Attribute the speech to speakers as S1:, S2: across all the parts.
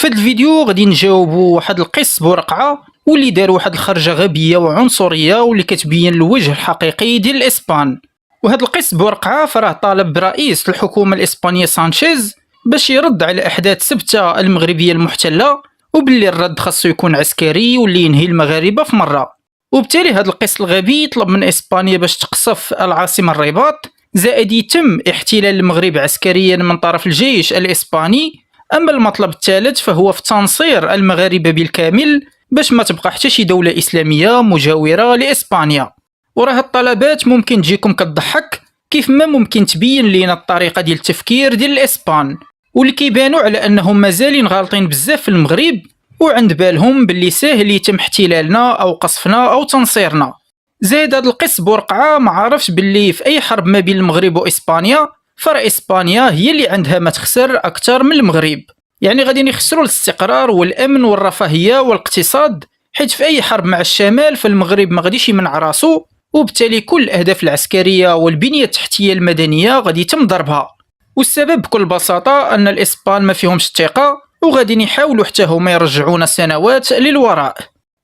S1: في هذا الفيديو غادي نجاوبوا واحد القس بورقعه واللي دار واحد الخرجه غبيه وعنصريه واللي كتبين الوجه الحقيقي ديال الاسبان. وهذا القس بورقعه فراه طالب برئيس الحكومه الاسبانيه سانشيز باش يرد على احداث سبته المغربيه المحتله، وباللي الرد خاصو يكون عسكري واللي ينهي المغاربه في مره. وبالتالي هذا القس الغبي طلب من اسبانيا باش تقصف العاصمه الرباط، زائد يتم احتلال المغرب عسكريا من طرف الجيش الاسباني. اما المطلب الثالث فهو في تنصير المغاربه بالكامل باش ما تبقى حتى شي دوله اسلاميه مجاوره لاسبانيا. وراه الطلبات ممكن تجيكم كتضحك، كيف ما ممكن تبين لينا الطريقه ديال التفكير ديال الاسبان واللي كيبانوا على انهم مازالين غالطين بزاف في المغرب وعند بالهم باللي ساهل يتم احتلالنا او قصفنا او تنصيرنا. زائد هذا القس بورقعه ما عارفش باللي في اي حرب ما بين المغرب واسبانيا فرا اسبانيا هي اللي عندها ما تخسر اكثر من المغرب، يعني غادي يخسروا الاستقرار والامن والرفاهيه والاقتصاد، حيت في اي حرب مع الشمال فالمغرب ما غاديش يمنع راسو، وبالتالي كل الاهداف العسكريه والبنيه التحتيه المدنيه غادي يتم ضربها. والسبب بكل بساطه ان الاسبان ما فيهمش الثقه وغادي يحاولوا حتى هما يرجعونا سنوات للوراء.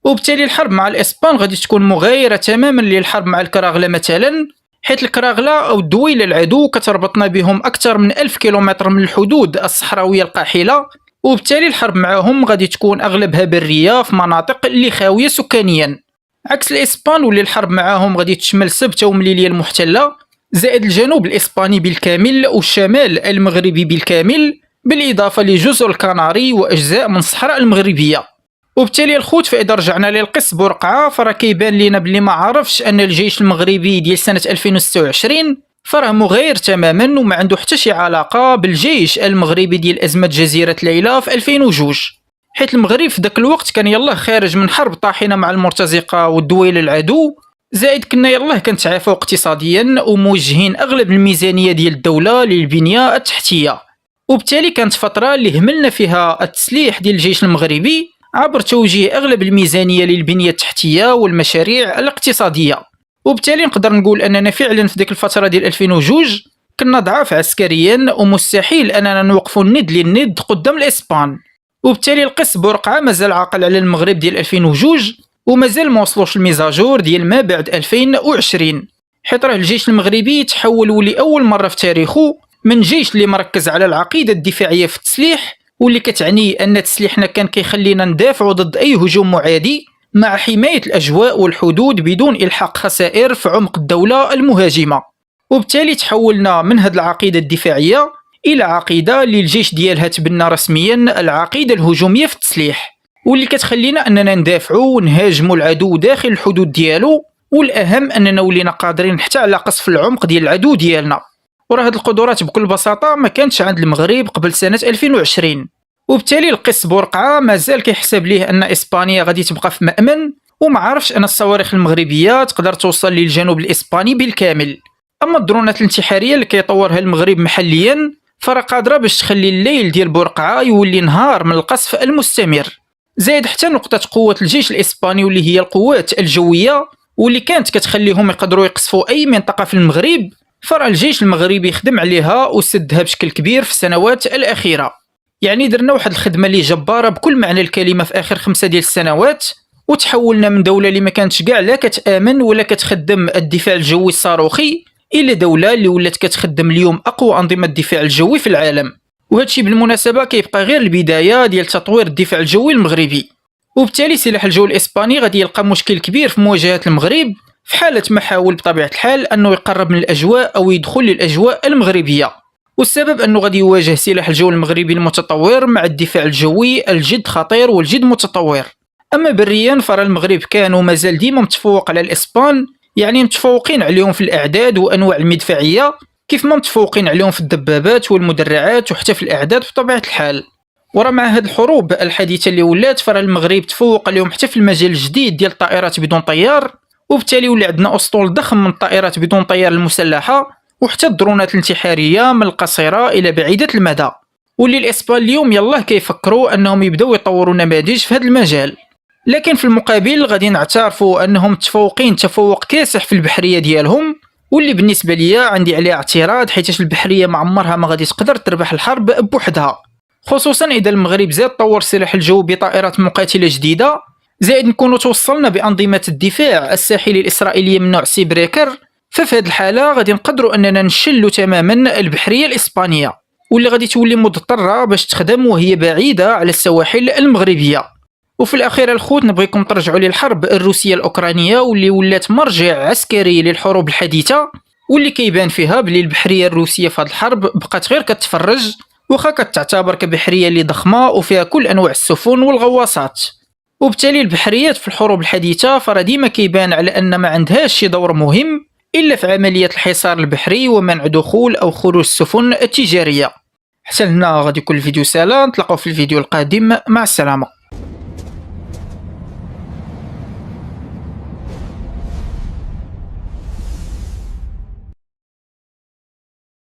S1: وبالتالي الحرب مع الاسبان غادي تكون مغايره تماما للحرب مع الكراغله مثلا، حيث الكراغله او الدويله العدو كتربطنا بهم اكثر من 1000 كيلومتر من الحدود الصحراويه القاحله، وبالتالي الحرب معهم غادي تكون اغلبها بريه في مناطق اللي خاويه سكانيا. عكس الاسبان واللي الحرب معهم غادي تشمل سبته ومليليه المحتله، زائد الجنوب الاسباني بالكامل والشمال المغربي بالكامل، بالاضافه لجزر الكناري واجزاء من الصحراء المغربيه. وبالتالي الخوت فاذا رجعنا للقس بورقعه فراه كيبان لينا بلي ما عرفش ان الجيش المغربي ديال سنه 2026 فراه مغاير تماما وما عنده حتى شي علاقه بالجيش المغربي ديال ازمه جزيره ليلى في 2002، حيث المغرب في ذاك الوقت كان يلاه خارج من حرب طاحنه مع المرتزقه والدويل العدو، زائد كنا يلاه كنتعافوا اقتصاديا وموجهين اغلب الميزانيه ديال الدوله للبنيه التحتيه. وبالتالي كانت فتره اللي هملنا فيها التسليح ديال الجيش المغربي عبر توجيه اغلب الميزانيه للبنيه التحتيه والمشاريع الاقتصاديه. وبالتالي نقدر نقول اننا فعلا في ديك الفتره ديال 2002 كنا ضعاف عسكريا ومستحيل اننا نوقفوا الند للند قدام الاسبان. وبالتالي القس بورقعه مازال عاقل على المغرب ديال 2002 ومازال ما وصلوش الميزاجور ديال ما بعد 2020، حيت راه الجيش المغربي تحول لاول مره في تاريخه من جيش اللي مركز على العقيده الدفاعيه في التسليح واللي كتعني ان تسليحنا كان كيخلينا ندافعوا ضد اي هجوم معادي مع حمايه الاجواء والحدود بدون الحاق خسائر في عمق الدوله المهاجمه. وبالتالي تحولنا من هذه العقيده الدفاعيه الى عقيده اللي الجيش ديالها تبنى رسميا العقيده الهجوميه في التسليح، واللي كتخلينا اننا ندافعوا ونهاجموا العدو داخل الحدود ديالو، والاهم اننا ولينا قادرين حتى على قصف العمق ديال العدو ديالنا. وراه هاد القدرات بكل بساطه ما كانتش عند المغرب قبل سنه 2020. وبالتالي القس بورقعه مازال كيحسب ليه ان اسبانيا غادي تبقى في مأمن وما عارفش ان الصواريخ المغربيه تقدر توصل للجنوب الاسباني بالكامل. اما الدرونات الانتحاريه اللي كيطورها المغرب محليا فرا قادره باش تخلي الليل ديال بورقعه يولي نهار من القصف المستمر. زائد حتى نقطه قوه الجيش الاسباني واللي هي القوات الجويه واللي كانت كتخليهم يقدروا يقصفوا اي منطقه في المغرب، فرا الجيش المغربي خدم عليها وسدها بشكل كبير في السنوات الاخيره. يعني درنا واحد الخدمه اللي جباره بكل معنى الكلمه في اخر 5 ديال السنوات، وتحولنا من دوله اللي ما كانتش كاع لا كتامن ولا كتخدم الدفاع الجوي الصاروخي الى دوله اللي ولات كتخدم اليوم اقوى انظمه الدفاع الجوي في العالم. وهذا الشيء بالمناسبه كيبقى غير البدايه ديال تطوير الدفاع الجوي المغربي. وبالتالي سلاح الجو الاسباني غادي يلقى مشكل كبير في مواجهه المغرب في حاله ما حاول بطبيعه الحال انه يقرب من الاجواء او يدخل للاجواء المغربيه. والسبب انه غادي يواجه سلاح الجو المغربي المتطور مع الدفاع الجوي الجد خطير والجد متطور. اما بريا فرا المغرب كان ومازال ديما متفوق على الاسبان، يعني متفوقين عليهم في الاعداد وانواع المدفعيه كيف ما متفوقين عليهم في الدبابات والمدرعات وحتى في الاعداد بطبيعه الحال. ورا مع هذه الحروب الحديثه اللي ولات فرا المغرب تفوق عليهم حتى في المجال الجديد ديال الطائرات بدون طيار، وبالتالي ولي عندنا اسطول ضخم من الطائرات بدون طيار المسلحه وحتى الدرونات الانتحاريه من القصيره الى بعيده المدى، واللي الاسبان اليوم يلاه كيفكروا انهم يبداو يطوروا نماذج في هذا المجال. لكن في المقابل غادي نعترفوا انهم متفوقين تفوق كاسح في البحريه ديالهم، واللي بالنسبه ليا عندي عليه اعتراض، حيت البحريه ما عمرها ما غادي تقدر تربح الحرب بوحدها، خصوصا إذا المغرب زاد طور سلاح الجو بطائرات مقاتلة جديدة، زائد نكونوا توصلنا بأنظمة الدفاع الساحلي الإسرائيلية من نوع سي بريكر. ففي هذه الحالة غادي نقدروا أننا نشلوا تماما البحرية الإسبانية، واللي غادي تولي مضطرة باش تخدم وهي بعيدة على السواحل المغربية. وفي الأخير الخوت نبغيكم ترجعوا للحرب الروسية الأوكرانية واللي ولات مرجع عسكري للحروب الحديثة، واللي كيبان فيها بلي البحرية الروسية في هذه الحرب بقات غير كتفرج، وخا كتعتبر كبحرية اللي ضخمة وفيها كل أنواع السفن والغواصات. وبالتالي البحريات في الحروب الحديثة فرا ديما كيبان على أن ما عندهاش شي دور مهم إلا في عملية الحصار البحري ومنع دخول أو خروج السفن التجارية. حتى هنا غادي يكون الفيديو سالا، نتلاقاو في الفيديو القادم، مع السلامة.